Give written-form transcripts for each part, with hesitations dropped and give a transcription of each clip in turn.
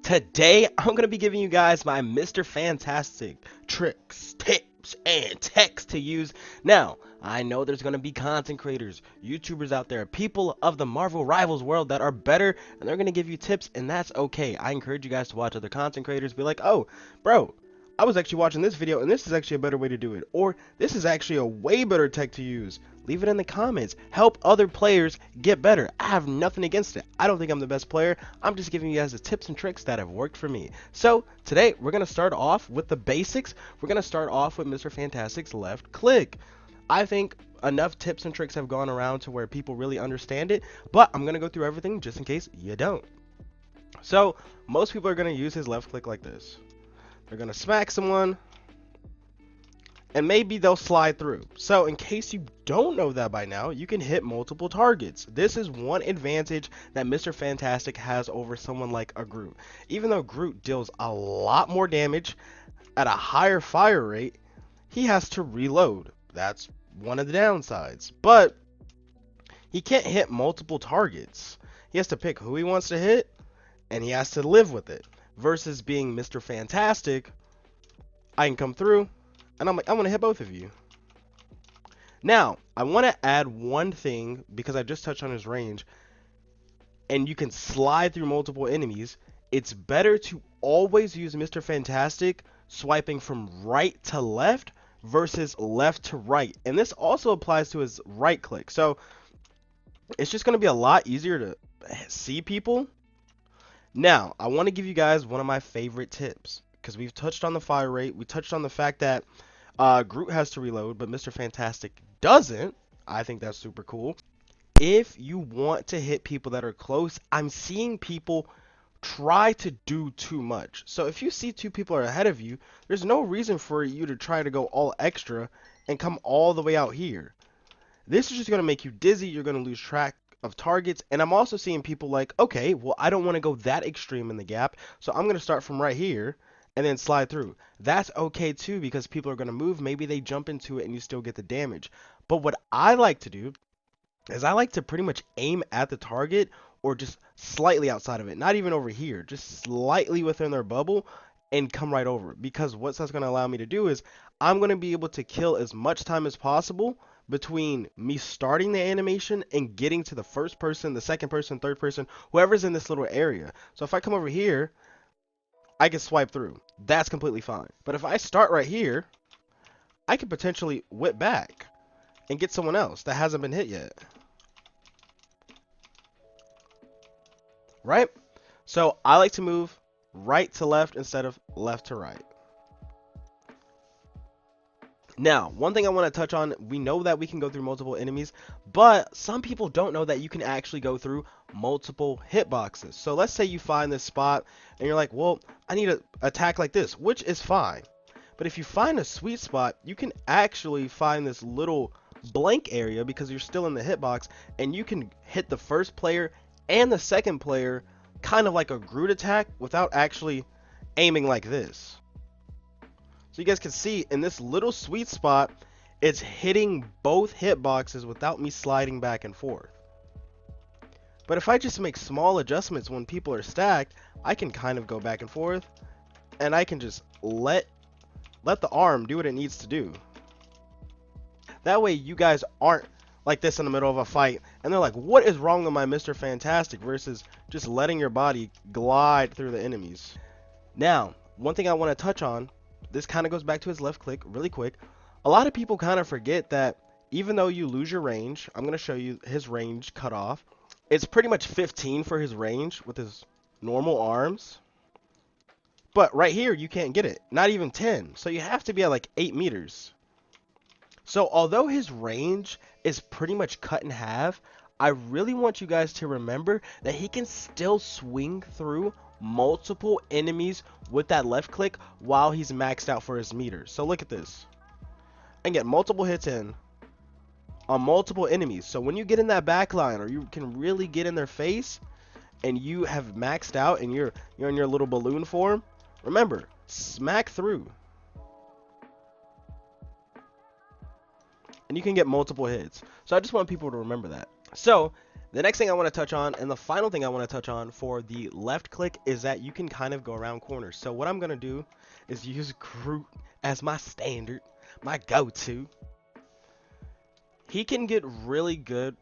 Today, I'm going to be giving you guys my Mr. Fantastic tricks, tips, and techs to use. Now, I know there's going to be content creators, YouTubers out there, people of the Marvel Rivals world that are better, and they're going to give you tips, and that's okay. I encourage you guys to watch other content creators, be like, oh, bro, I was actually watching this video, and this is actually a better way to do it. Or, this is actually a way better tech to use. Leave it in the comments. Help other players get better. I have nothing against it. I don't think I'm the best player. I'm just giving you guys the tips and tricks that have worked for me. So, today, we're going to start off with the basics. We're going to start off with Mr. Fantastic's left click. I think enough tips and tricks have gone around to where people really understand it, but I'm going to go through everything just in case you don't. So, most people are going to use his left click like this. They're going to smack someone, and maybe they'll slide through. So in case you don't know that by now, you can hit multiple targets. This is one advantage that Mr. Fantastic has over someone like a Groot. Even though Groot deals a lot more damage at a higher fire rate, he has to reload. That's one of the downsides. But he can't hit multiple targets. He has to pick who he wants to hit, and he has to live with it. Versus being Mr. Fantastic, I can come through, and I'm like, I want to hit both of you. Now, I want to add one thing, because I just touched on his range, and you can slide through multiple enemies. It's better to always use Mr. Fantastic swiping from right to left versus left to right. And this also applies to his right click. So, it's just going to be a lot easier to see people. Now, I want to give you guys one of my favorite tips, because we've touched on the fire rate. We touched on the fact that Groot has to reload, but Mr. Fantastic doesn't. I think that's super cool. If you want to hit people that are close, I'm seeing people try to do too much. So if you see two people are ahead of you, there's no reason for you to try to go all extra and come all the way out here. This is just going to make you dizzy. You're going to lose track of targets. And I'm also seeing people like, okay, well, I don't want to go that extreme in the gap, so I'm going to start from right here and then slide through. That's okay too, because people are going to move. Maybe they jump into it and you still get the damage. But what I like to do is I like to pretty much aim at the target, or just slightly outside of it, not even over here, just slightly within their bubble, and come right over. Because what that's going to allow me to do is I'm going to be able to kill as much time as possible between me starting the animation and getting to the first person, the second person, third person, whoever's in this little area. So if I come over here, I can swipe through. That's completely fine. But if I start right here, I could potentially whip back and get someone else that hasn't been hit yet. Right? So I like to move right to left instead of left to right. Now, one thing I want to touch on, we know that we can go through multiple enemies, but some people don't know that you can actually go through multiple hitboxes. So let's say you find this spot and you're like, well, I need to attack like this, which is fine. But if you find a sweet spot, you can actually find this little blank area because you're still in the hitbox, and you can hit the first player and the second player kind of like a Groot attack without actually aiming like this. So you guys can see in this little sweet spot, it's hitting both hitboxes without me sliding back and forth. But if I just make small adjustments when people are stacked, I can kind of go back and forth, and I can just let the arm do what it needs to do. That way you guys aren't like this in the middle of a fight, and they're like, what is wrong with my Mr. Fantastic, versus just letting your body glide through the enemies. Now, one thing I want to touch on, this kind of goes back to his left click really quick. A lot of people kind of forget that even though you lose your range, I'm going to show you his range cutoff. It's pretty much 15 for his range with his normal arms. But right here, you can't get it. Not even 10. So you have to be at like 8 meters. So although his range is pretty much cut in half, I really want you guys to remember that he can still swing through multiple enemies with that left click while he's maxed out for his meters. So look at this. And get multiple hits in on multiple enemies. So when you get in that back line, or you can really get in their face, and you have maxed out and you're in your little balloon form, remember, smack through. And you can get multiple hits. So I just want people to remember that. So The next thing I want to touch on, and the final thing I want to touch on for the left click, is that you can kind of go around corners. So what I'm going to do is use Groot as my standard, my go-to. He can get really good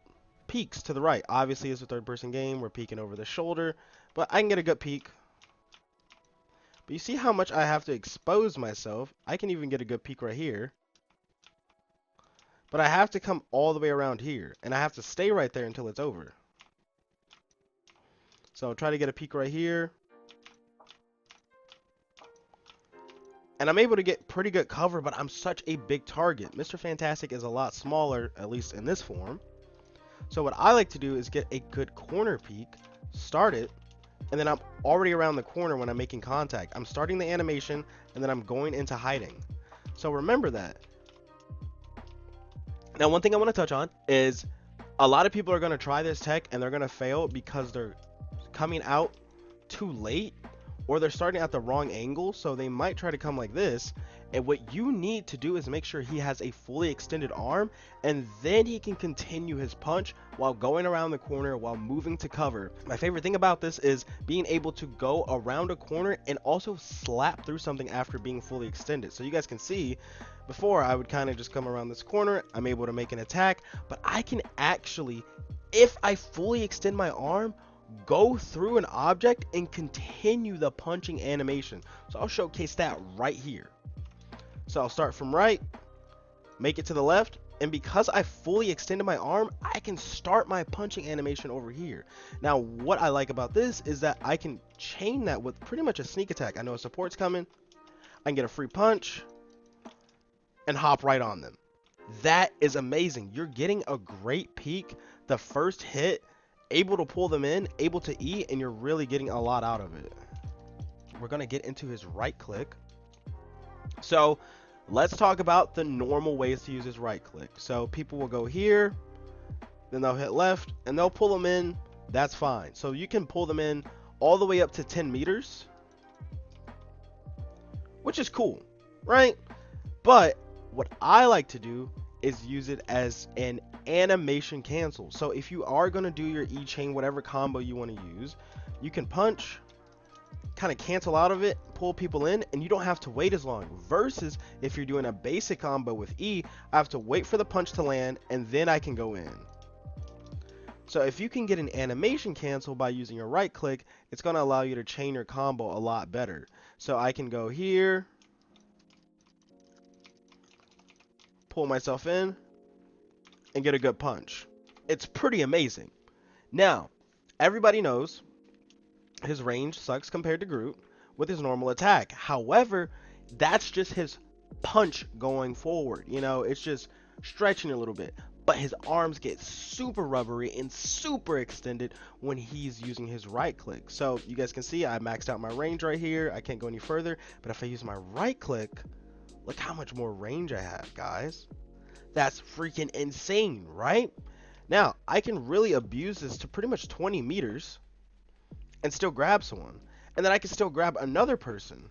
peeks to the right. Obviously, it's a third-person game. We're peeking over the shoulder, but I can get a good peek. But you see how much I have to expose myself? I can even get a good peek right here. But I have to come all the way around here, and I have to stay right there until it's over. So I'll try to get a peek right here. And I'm able to get pretty good cover, but I'm such a big target. Mr. Fantastic is a lot smaller, at least in this form. So what I like to do is get a good corner peek, start it, and then I'm already around the corner when I'm making contact. I'm starting the animation, and then I'm going into hiding. So remember that. Now, one thing I want to touch on is a lot of people are going to try this tech and they're going to fail because they're coming out too late or they're starting at the wrong angle. So they might try to come like this. And what you need to do is make sure he has a fully extended arm, and then he can continue his punch while going around the corner while moving to cover. My favorite thing about this is being able to go around a corner and also slap through something after being fully extended. So you guys can see before I would kind of just come around this corner, I'm able to make an attack, but I can actually, if I fully extend my arm, go through an object and continue the punching animation. So I'll showcase that right here. So I'll start from right, make it to the left, and because I fully extended my arm, I can start my punching animation over here. Now, what I like about this is that I can chain that with pretty much a sneak attack. I know a support's coming, I can get a free punch, and hop right on them. That is amazing. You're getting a great peek, the first hit, able to pull them in, able to eat, and you're really getting a lot out of it. We're going to get into his right click. So let's talk about the normal ways to use his right click. So people will go here, then they'll hit left, and they'll pull them in. That's fine. So you can pull them in all the way up to 10 meters, which is cool, right? But what I like to do is use it as an animation cancel. So if you are going to do your E-chain, whatever combo you want to use, you can punch, kind of cancel out of it, pull people in, and you don't have to wait as long. Versus if you're doing a basic combo with E, I have to wait for the punch to land and then I can go in. So if you can get an animation cancel by using your right click, it's going to allow you to chain your combo a lot better. So I can go here, pull myself in, and get a good punch. It's pretty amazing. Now, everybody knows his range sucks compared to Groot with his normal attack. However, that's just his punch going forward. You know, it's just stretching a little bit. But his arms get super rubbery and super extended when he's using his right click. So you guys can see I maxed out my range right here. I can't go any further. But if I use my right click, look how much more range I have, guys. That's freaking insane, right? Now, I can really abuse this to pretty much 20 meters and still grab someone. And then I can still grab another person.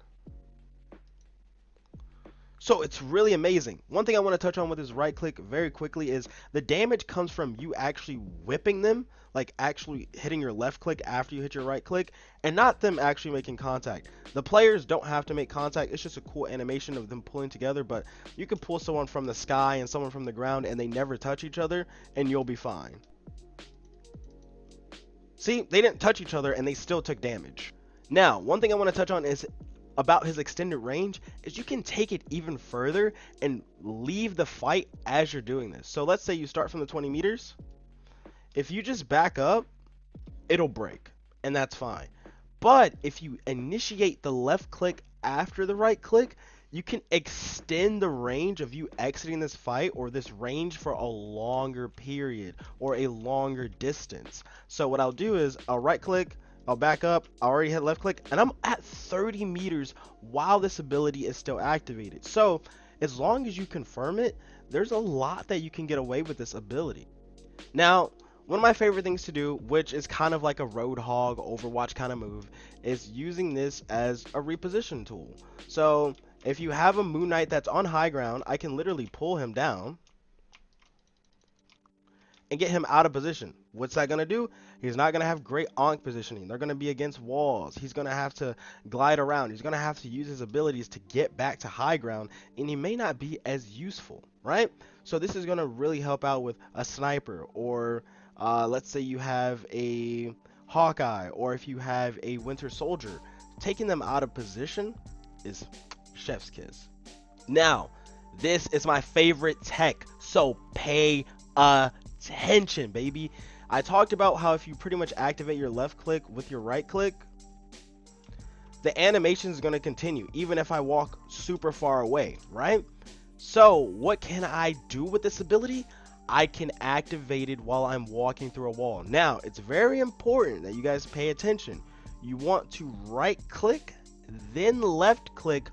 So it's really amazing. One thing I want to touch on with his right click very quickly is the damage comes from you actually whipping them, like actually hitting your left click after you hit your right click, and not them actually making contact. The players don't have to make contact. It's just a cool animation of them pulling together, but you can pull someone from the sky and someone from the ground and they never touch each other and you'll be fine. See, they didn't touch each other and they still took damage. Now, one thing I want to touch on is about his extended range is you can take it even further and leave the fight as you're doing this. So let's say you start from the 20 meters. If you just back up, it'll break, and that's fine. But if you initiate the left click after the right click, you can extend the range of you exiting this fight or this range for a longer period or a longer distance. So what I'll do is I'll right click, I'll back up, I already hit left click, and I'm at 30 meters while this ability is still activated. So as long as you confirm it, there's a lot that you can get away with this ability. Now, one of my favorite things to do, which is kind of like a Roadhog Overwatch kind of move, is using this as a reposition tool. So if you have a Moon Knight that's on high ground, I can literally pull him down and get him out of position. What's that going to do? He's not going to have great onk positioning. They're going to be against walls. He's going to have to glide around. He's going to have to use his abilities to get back to high ground, and he may not be as useful, right? So this is going to really help out with a sniper, or let's say you have a Hawkeye, or if you have a Winter Soldier. Taking them out of position is chef's kiss. Now, this is my favorite tech, so pay attention, baby. I talked about how if you pretty much activate your left click with your right click, the animation is going to continue even if I walk super far away, right? So what can I do with this ability? I can activate it while I'm walking through a wall. Now, it's very important that you guys pay attention. You want to right click, then left click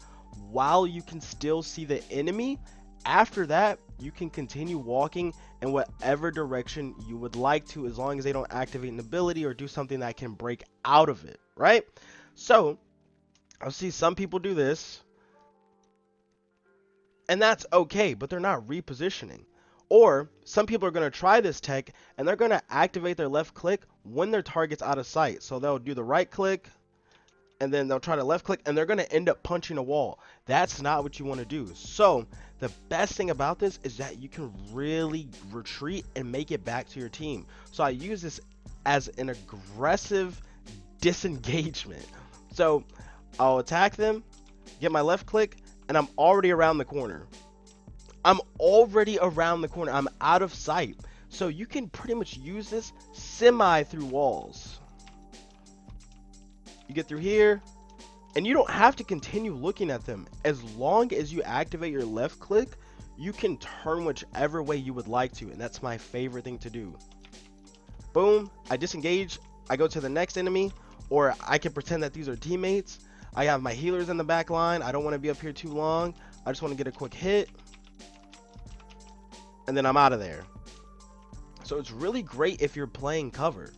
while you can still see the enemy. After that, you can continue walking in whatever direction you would like to, as long as they don't activate an ability or do something that can break out of it, right? So I'll see some people do this, and that's okay, but they're not repositioning. Or some people are going to try this tech and they're going to activate their left click when their target's out of sight. So they'll do the right click and then they'll try to left click and they're going to end up punching a wall. That's not what you want to do. So the best thing about this is that you can really retreat and make it back to your team. So I use this as an aggressive disengagement. So I'll attack them, get my left click, and I'm already around the corner. I'm already around the corner. I'm out of sight. So you can pretty much use this semi through walls. You get through here, and you don't have to continue looking at them. As long as you activate your left click, you can turn whichever way you would like to, and that's my favorite thing to do. Boom, I disengage, I go to the next enemy, or I can pretend that these are teammates. I have my healers in the back line. I don't want to be up here too long. I just want to get a quick hit, and then I'm out of there. So it's really great if you're playing cover.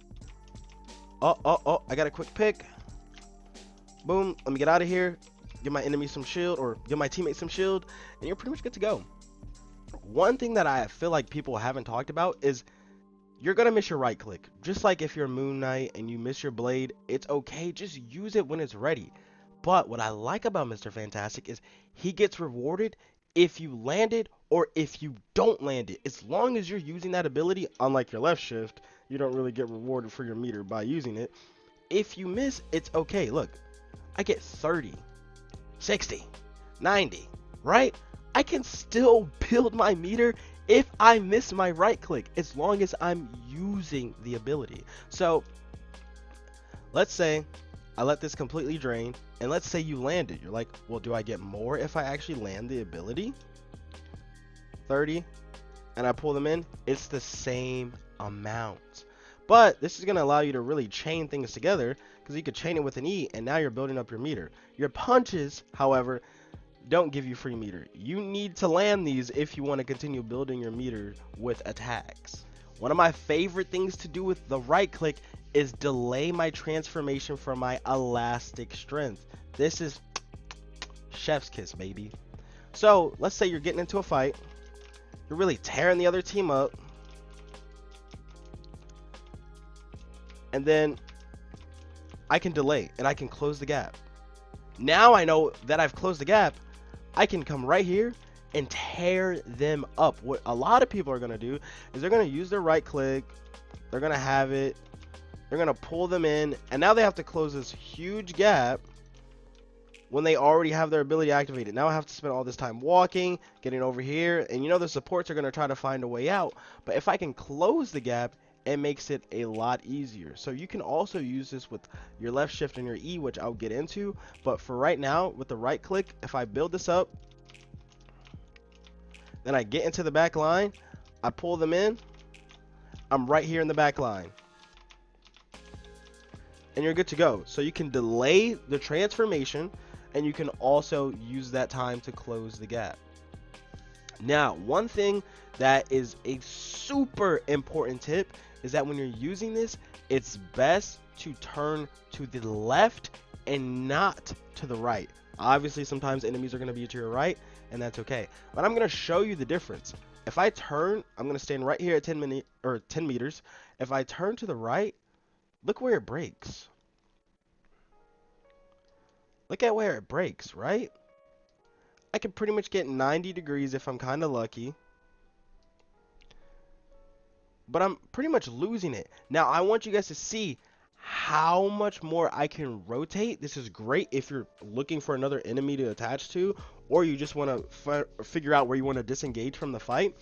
Oh, I got a quick pick. Boom, let me get out of here, give my enemy some shield, or give my teammates some shield, and you're pretty much good to go. One thing that I feel like people haven't talked about is you're gonna miss your right click. Just like if you're Moon Knight and you miss your blade, it's okay, just use it when it's ready. But what I like about Mr. Fantastic is he gets rewarded if you land it or if you don't land it. As long as you're using that ability, unlike your left shift, you don't really get rewarded for your meter by using it. If you miss, it's okay. Look, I get 30, 60, 90, right? I can still build my meter if I miss my right click, as long as I'm using the ability. So let's say I let this completely drain, and let's say you landed. You're like, well, do I get more if I actually land the ability? 30, and I pull them in, it's the same amount. But this is going to allow you to really chain things together, because you could chain it with an E, and now you're building up your meter. Your punches, however, don't give you free meter. You need to land these if you want to continue building your meter with attacks. One of my favorite things to do with the right click is delay my transformation for my elastic strength. This is chef's kiss, baby. So let's say you're getting into a fight. You're really tearing the other team up. And then I can delay and I can close the gap. Now I know that I've closed the gap. I can come right here and tear them up. What a lot of people are going to do is they're going to use their right click. They're going to have it. They're going to pull them in. And now they have to close this huge gap when they already have their ability activated. Now I have to spend all this time walking, getting over here. And you know the supports are going to try to find a way out. But if I can close the gap, it makes it a lot easier. So you can also use this with your left shift and your E, which I'll get into. But for right now, with the right click, if I build this up, then I get into the back line, I pull them in, I'm right here in the back line. And you're good to go. So you can delay the transformation, and you can also use that time to close the gap. Now, one thing that is a super important tip is that when you're using this, it's best to turn to the left and not to the right. Obviously, sometimes enemies are going to be to your right, and that's okay. But I'm going to show you the difference. If I turn, I'm gonna stand right here at 10 meters. If I turn to the right, look where it breaks. Look at where it breaks, right? I can pretty much get 90 degrees if I'm kind of lucky. But I'm pretty much losing it. Now, I want you guys to see how much more I can rotate. This is great if you're looking for another enemy to attach to, or you just want to figure out where you want to disengage from the fight.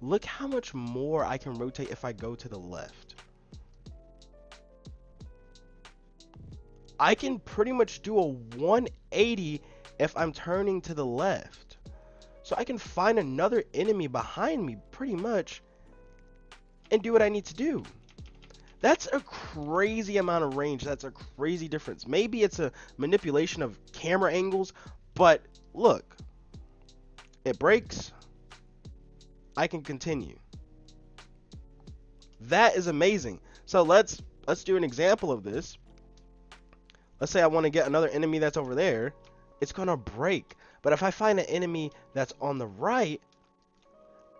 Look how much more I can rotate if I go to the left. I can pretty much do a 180 if I'm turning to the left. So I can find another enemy behind me pretty much and do what I need to do. That's a crazy amount of range. That's a crazy difference. Maybe it's a manipulation of camera angles, but look, it breaks. I can continue. That is amazing. So let's do an example of this. Let's say I want to get another enemy that's over there. It's gonna break. But if I find an enemy that's on the right,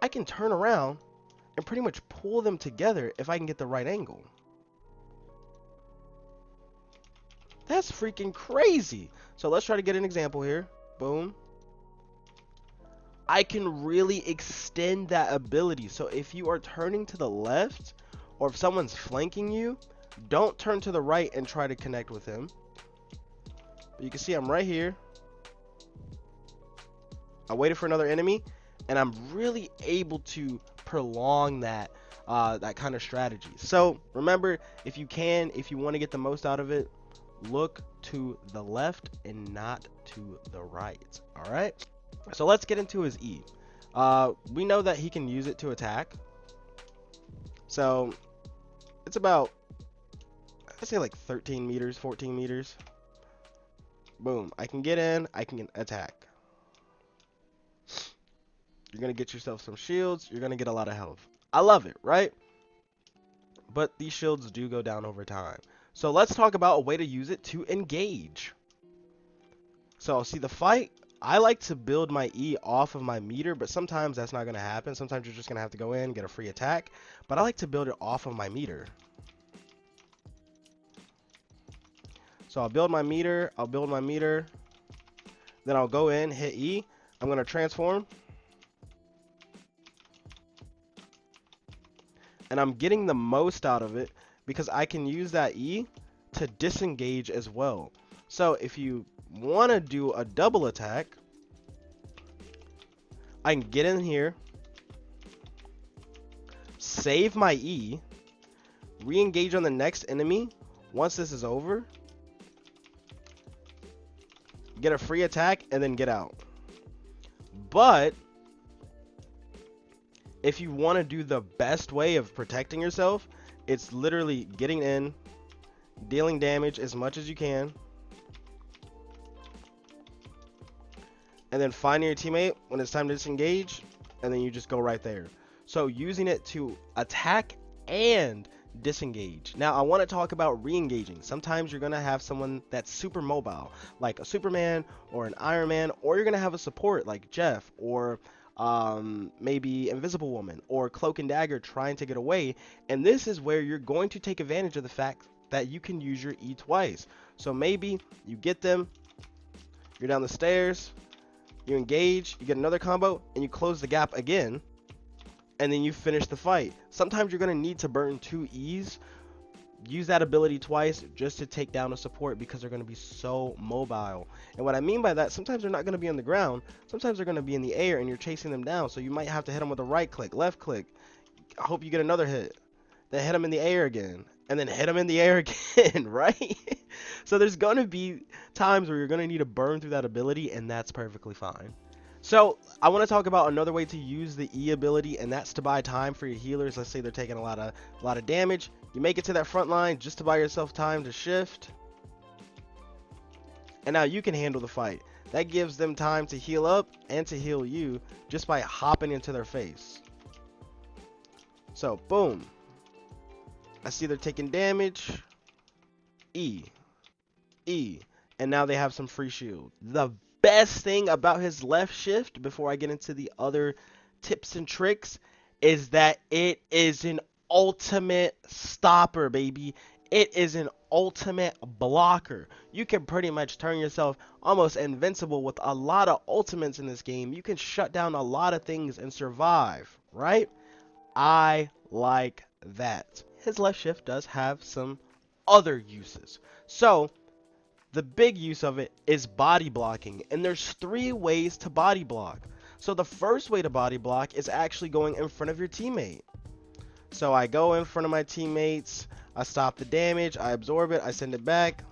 I can turn around and pretty much pull them together if I can get the right angle. That's freaking crazy. So let's try to get an example here. Boom. I can really extend that ability. So if you are turning to the left, or if someone's flanking you, don't turn to the right and try to connect with him. But you can see I'm right here. I waited for another enemy, and I'm really able to prolong that kind of strategy. So remember, if you want to get the most out of it, look to the left and not to the right. All right. So let's get into his E. We know that he can use it to attack. So it's about, I'd say like 13 meters, 14 meters. Boom. I can get in. I can attack. You're going to get yourself some shields. You're going to get a lot of health. I love it, right? But these shields do go down over time. So let's talk about a way to use it to engage. So see the fight. I like to build my E off of my meter, but sometimes that's not going to happen. Sometimes you're just going to have to go in, get a free attack. But I like to build it off of my meter. So I'll build my meter. Then I'll go in, hit E. I'm going to transform. And I'm getting the most out of it because I can use that E to disengage as well. So if you want to do a double attack, I can get in here, save my E, re-engage on the next enemy. Once this is over, get a free attack, and then get out. But if you want to do the best way of protecting yourself, it's literally getting in, dealing damage as much as you can, and then finding your teammate when it's time to disengage, and then you just go right there. So using it to attack and disengage. Now I want to talk about re-engaging. Sometimes you're going to have someone that's super mobile, like a Superman or an Iron Man, or you're going to have a support like Jeff, or maybe Invisible Woman or Cloak and Dagger trying to get away. And this is where you're going to take advantage of the fact that you can use your E twice. So maybe you get them, you're down the stairs, you engage, you get another combo, and you close the gap again, and then you finish the fight. Sometimes you're going to need to burn 2 E's. Use that ability twice just to take down a support because they're going to be so mobile. And what I mean by that, sometimes they're not going to be on the ground. Sometimes they're going to be in the air and you're chasing them down. So you might have to hit them with a right click, left click. I hope you get another hit. Then hit them in the air again. And then hit them in the air again, right? So there's going to be times where you're going to need to burn through that ability, and that's perfectly fine. So I want to talk about another way to use the E ability, and that's to buy time for your healers. Let's say they're taking a lot of damage. You make it to that front line just to buy yourself time to shift, and now you can handle the fight. That gives them time to heal up and to heal you just by hopping into their face. So boom, I see they're taking damage. E, and now they have some free shield. The best thing about his left shift, before I get into the other tips and tricks is that it is an ultimate stopper, baby. It is an ultimate blocker. You can pretty much turn yourself almost invincible with a lot of ultimates in this game. You can shut down a lot of things and survive, right? I like that. His left shift does have some other uses. So, the big use of it is body blocking, and there's 3 ways to body block. So the first way to body block is actually going in front of your teammate. So I go in front of my teammates, I stop the damage, I absorb it, I send it back.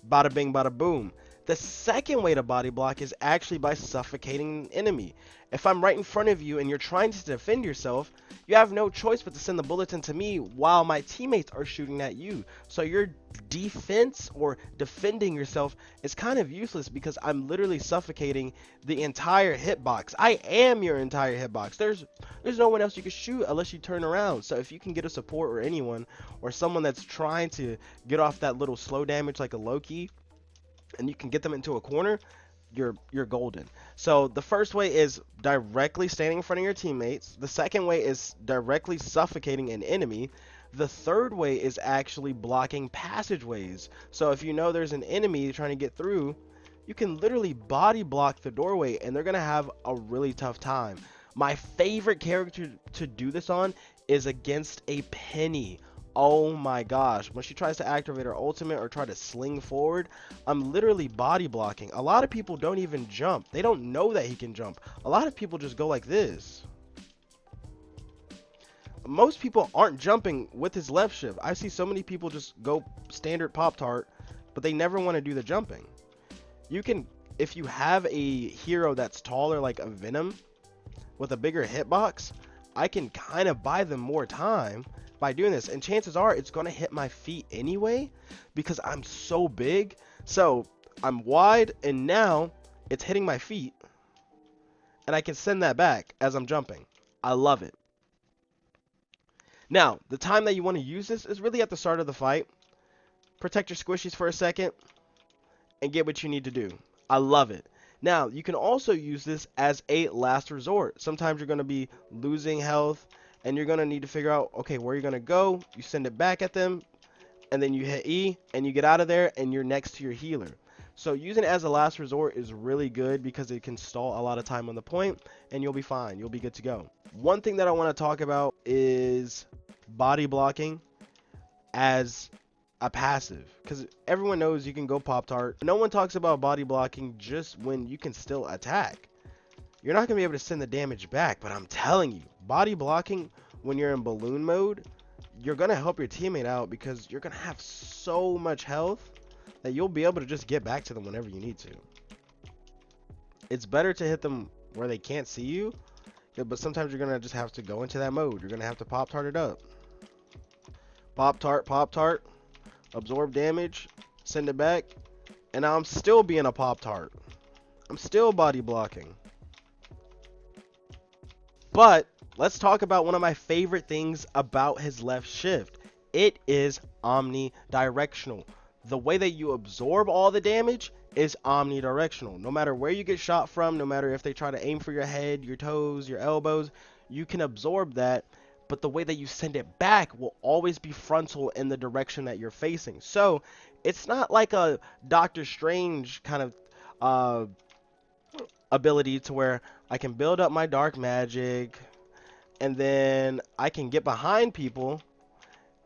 Bada bing, bada boom. The second way to body block is actually by suffocating an enemy. If I'm right in front of you and you're trying to defend yourself, you have no choice but to send the bullets into me while my teammates are shooting at you. So your defense or defending yourself is kind of useless because I'm literally suffocating the entire hitbox. I am your entire hitbox. There's no one else you can shoot unless you turn around. So if you can get a support or anyone or someone that's trying to get off that little slow damage like a Loki, and you can get them into a corner, you're golden. So the first way is directly standing in front of your teammates. The second way is directly suffocating an enemy. The third way is actually blocking passageways. So if you know there's an enemy trying to get through, you can literally body block the doorway and they're gonna have a really tough time. My favorite character to do this on is against a Penny. Oh my gosh, when she tries to activate her ultimate or try to sling forward, I'm literally body blocking. A lot of people don't even jump. They don't know that he can jump. A lot of people just go like this. Most people aren't jumping with his left shift. I see so many people just go standard Pop-Tart, but they never want to do the jumping. You can, if you have a hero that's taller like a Venom with a bigger hitbox, I can kind of buy them more time by doing this, and chances are it's going to hit my feet anyway because I'm so big. So I'm wide and now it's hitting my feet and I can send that back as I'm jumping. I love it. Now the time that you want to use this is really at the start of the fight. Protect your squishies for a second and get what you need to do. I love it. Now you can also use this as a last resort. Sometimes you're going to be losing health and you're going to need to figure out, okay, where you're going to go. You send it back at them, and then you hit E, and you get out of there, and you're next to your healer. So using it as a last resort is really good because it can stall a lot of time on the point, and you'll be fine. You'll be good to go. One thing that I want to talk about is body blocking as a passive, because everyone knows you can go Pop-Tart. No one talks about body blocking just when you can still attack. You're not going to be able to send the damage back, but I'm telling you, body blocking when you're in balloon mode, you're going to help your teammate out because you're going to have so much health that you'll be able to just get back to them whenever you need to. It's better to hit them where they can't see you, but sometimes you're going to just have to go into that mode. You're going to have to Pop-Tart it up. Pop-Tart, Pop-Tart, absorb damage, send it back, and now I'm still being a Pop-Tart. I'm still body blocking. But let's talk about one of my favorite things about his left shift. It is omnidirectional. The way that you absorb all the damage is omnidirectional. No matter where you get shot from, no matter if they try to aim for your head, your toes, your elbows, you can absorb that. But the way that you send it back will always be frontal in the direction that you're facing. So it's not like a Doctor Strange kind of ability to where I can build up my dark magic and then I can get behind people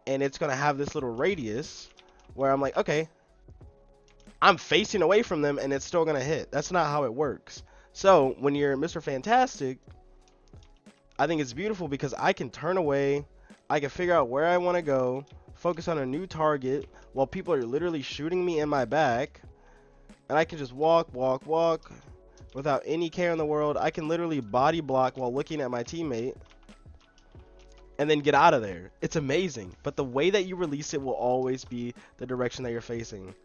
and it's going to have this little radius where I'm like, okay, I'm facing away from them and it's still going to hit. That's not how it works. So when you're Mr. Fantastic, I think it's beautiful because I can turn away, I can figure out where I want to go, focus on a new target while people are literally shooting me in my back, and I can just walk without any care in the world. I can literally body block while looking at my teammate and then get out of there. It's amazing, but the way that you release it will always be the direction that you're facing.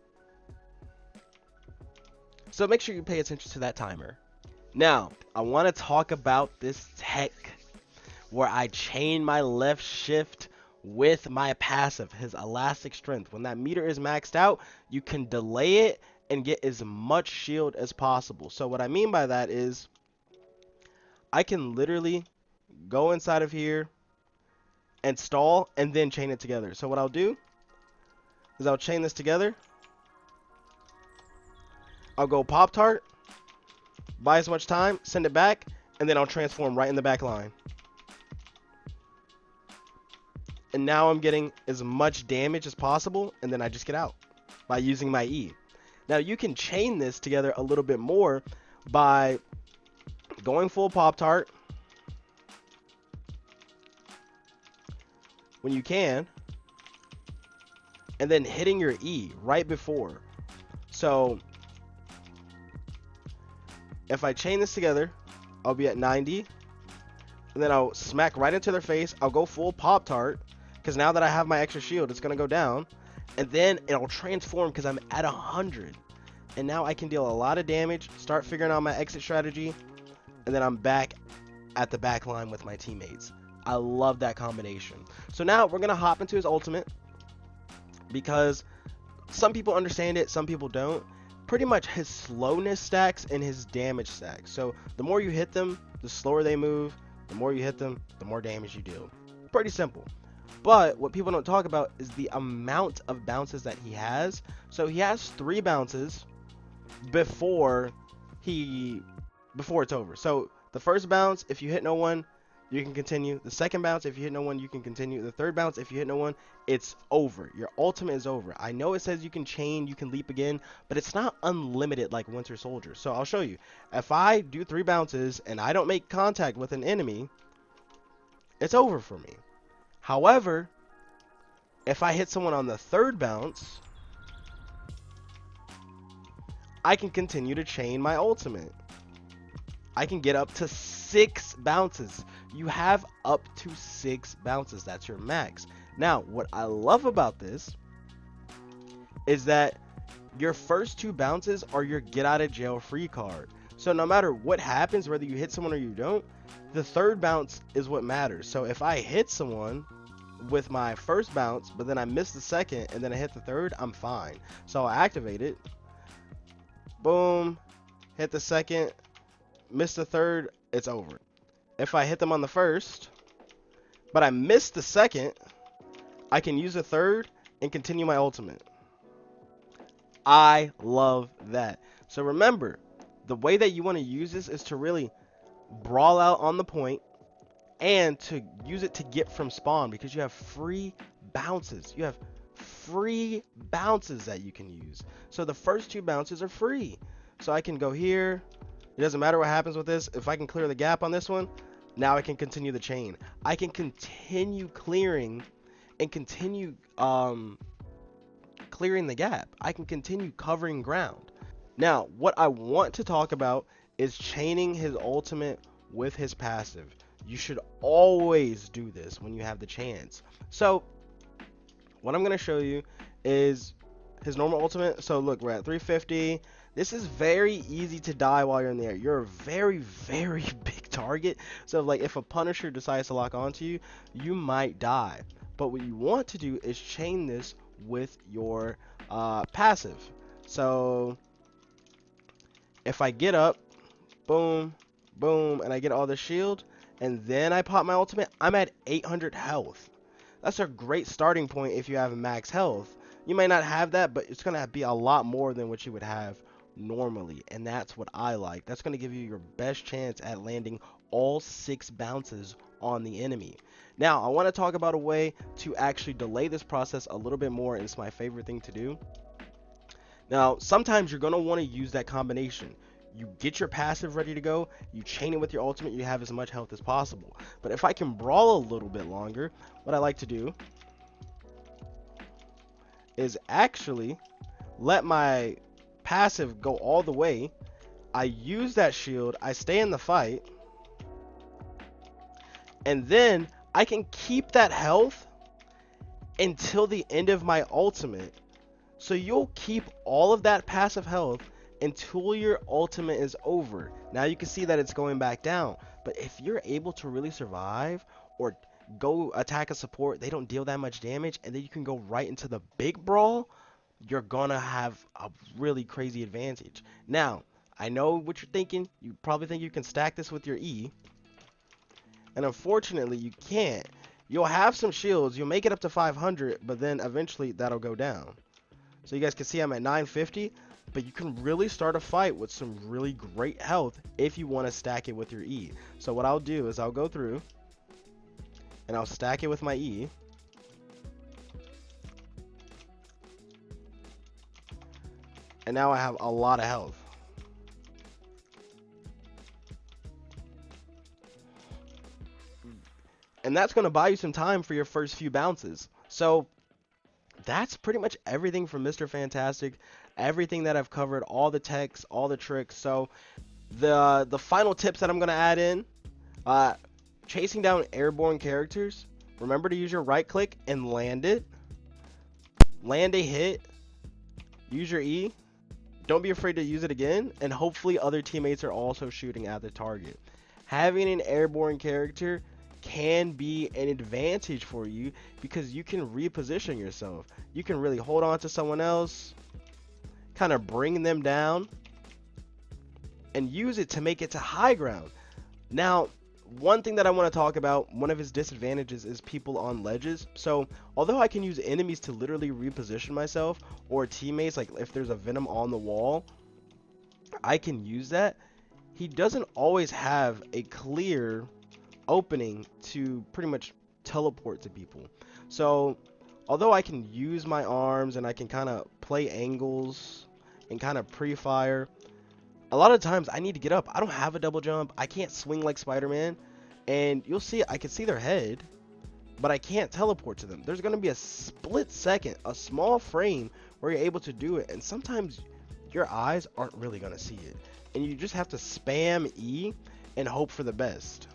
So make sure you pay attention to that timer. Now, I want to talk about this tech where I chain my left shift with my passive, his elastic strength. When that meter is maxed out, you can delay it and get as much shield as possible. So what I mean by that is I can literally go inside of here and stall and then chain it together. So what I'll do is I'll chain this together. I'll go Pop-Tart, buy as much time, send it back, and then I'll transform right in the back line. And now I'm getting as much damage as possible, and then I just get out by using my E. Now you can chain this together a little bit more by going full Pop-Tart when you can, and then hitting your E right before. So if I chain this together, I'll be at 90, and then I'll smack right into their face. I'll go full Pop-Tart, because now that I have my extra shield, it's going to go down, and then it'll transform because I'm at 100. And now I can deal a lot of damage, start figuring out my exit strategy, and then I'm back at the back line with my teammates. I love that combination. So now we're going to hop into his ultimate, because some people understand it, some people don't. Pretty much his slowness stacks and his damage stacks. So the more you hit them, the slower they move. The more you hit them, the more damage you deal. Pretty simple. But what people don't talk about is the amount of bounces that he has. So he has 3 bounces before it's over. So the first bounce, if you hit no one, you can continue. The second bounce, if you hit no one, you can continue. The third bounce, if you hit no one, it's over. Your ultimate is over. I know it says you can chain, you can leap again, but it's not unlimited like Winter Soldier. So I'll show you. If I do 3 bounces and I don't make contact with an enemy, it's over for me. However, if I hit someone on the 3rd bounce, I can continue to chain my ultimate. I can get up to 6 bounces. You have up to 6 bounces. That's your max. Now, what I love about this is that your first 2 bounces are your get out of jail free card. So no matter what happens, whether you hit someone or you don't, the 3rd bounce is what matters. So if I hit someone with my first bounce, but then I miss the second and then I hit the 3rd, I'm fine. So I activate it. Boom. Hit the second. Miss the 3rd, it's over. If I hit them on the 1st, but I missed the 2nd, I can use the 3rd and continue my ultimate. I love that. So remember, the way that you want to use this is to really brawl out on the point and to use it to get from spawn, because you have free bounces. You have free bounces that you can use. So the first 2 bounces are free. So I can go here. It doesn't matter what happens with this. If I can clear the gap on this one, now I can continue the chain. I can continue clearing and continue clearing the gap. I can continue covering ground. Now, what I want to talk about is chaining his ultimate with his passive. You should always do this when you have the chance. So, what I'm going to show you is his normal ultimate. So, look, we're at 350. This is very easy to die while you're in the air. You're a very, very big target. So, like, if a Punisher decides to lock onto you, you might die. But what you want to do is chain this with your passive. So, if I get up, boom, boom, and I get all the shield, and then I pop my ultimate, I'm at 800 health. That's a great starting point if you have max health. You may not have that, but it's going to be a lot more than what you would have normally, and that's what I like. That's going to give you your best chance at landing all 6 bounces on the enemy. Now, I want to talk about a way to actually delay this process a little bit more, and it's my favorite thing to do. Now, sometimes you're going to want to use that combination. You get your passive ready to go, you chain it with your ultimate, you have as much health as possible. But if I can brawl a little bit longer, what I like to do is actually let my passive go all the way. I use that shield, I stay in the fight, and then I can keep that health until the end of my ultimate. So you'll keep all of that passive health until your ultimate is over. Now you can see that it's going back down, but if you're able to really survive or go attack a support, they don't deal that much damage, and then you can go right into the big brawl, you're gonna have a really crazy advantage. Now, I know what you're thinking. You probably think you can stack this with your E. And unfortunately, you can't. You'll have some shields. You'll make it up to 500, but then eventually that'll go down. So you guys can see I'm at 950, but you can really start a fight with some really great health if you want to stack it with your E. So what I'll do is I'll go through and I'll stack it with my E. And now I have a lot of health. And that's going to buy you some time for your first few bounces. So that's pretty much everything from Mr. Fantastic. Everything that I've covered, all the techs, all the tricks. So the final tips that I'm going to add in, chasing down airborne characters. Remember to use your right click and land it. Land a hit. Use your E. Don't be afraid to use it again. And hopefully other teammates are also shooting at the target. Having an airborne character can be an advantage for you because you can reposition yourself. You can really hold on to someone else, kind of bring them down, and use it to make it to high ground. Now, one thing that I want to talk about, one of his disadvantages is people on ledges. So although I can use enemies to literally reposition myself, or teammates, like if there's a Venom on the wall, I can use that. He doesn't always have a clear opening to pretty much teleport to people. So although I can use my arms and I can kind of play angles and kind of pre-fire, a lot of times I need to get up. I don't have a double jump. I can't swing like Spider-Man. And you'll see, I can see their head, but I can't teleport to them. There's going to be a split second, a small frame where you're able to do it. And sometimes your eyes aren't really going to see it. And you just have to spam E and hope for the best.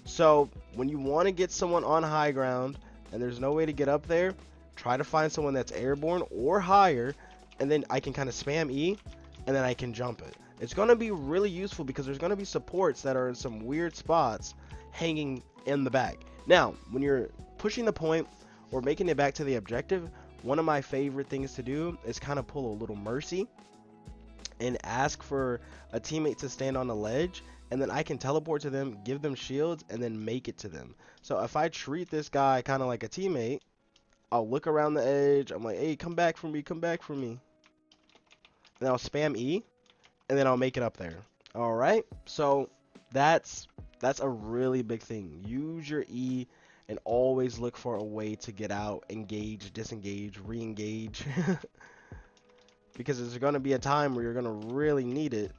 So when you want to get someone on high ground and there's no way to get up there, try to find someone that's airborne or higher, and then I can kind of spam E and then I can jump it. It's going to be really useful because there's going to be supports that are in some weird spots hanging in the back. Now, when you're pushing the point or making it back to the objective, one of my favorite things to do is kind of pull a little mercy and ask for a teammate to stand on the ledge, and then I can teleport to them, give them shields, and then make it to them. So if I treat this guy kind of like a teammate, I'll look around the edge. I'm like, hey, come back for me, come back for me. And I'll spam E, and then I'll make it up there. All right, so that's a really big thing. Use your E and always look for a way to get out, engage, disengage, re-engage. Because there's going to be a time where you're going to really need it.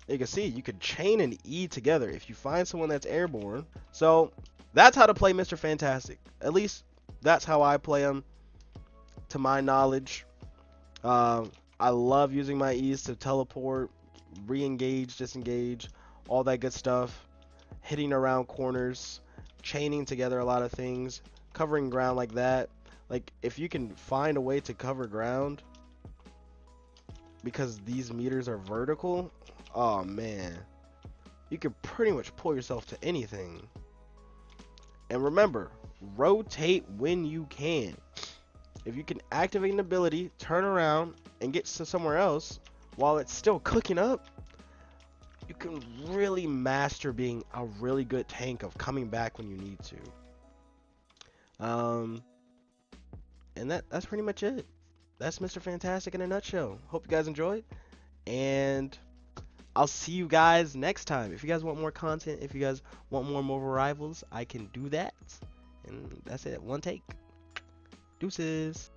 You can see you could chain an E together if you find someone that's airborne. So that's how to play Mr. Fantastic. At least that's how I play him, to my knowledge. I love using my E's to teleport, re-engage, disengage, all that good stuff. Hitting around corners, chaining together a lot of things, covering ground like that. Like, if you can find a way to cover ground, because these meters are vertical, oh man, you can pretty much pull yourself to anything. And remember, rotate when you can. If you can activate an ability, turn around and get to somewhere else while it's still cooking up, you can really master being a really good tank of coming back when you need to. And that's pretty much it. That's Mr. Fantastic in a nutshell. Hope you guys enjoyed, and I'll see you guys next time. If you guys want more content, if you guys want more Marvel Rivals, I can do that. And that's it. One take. Deuces.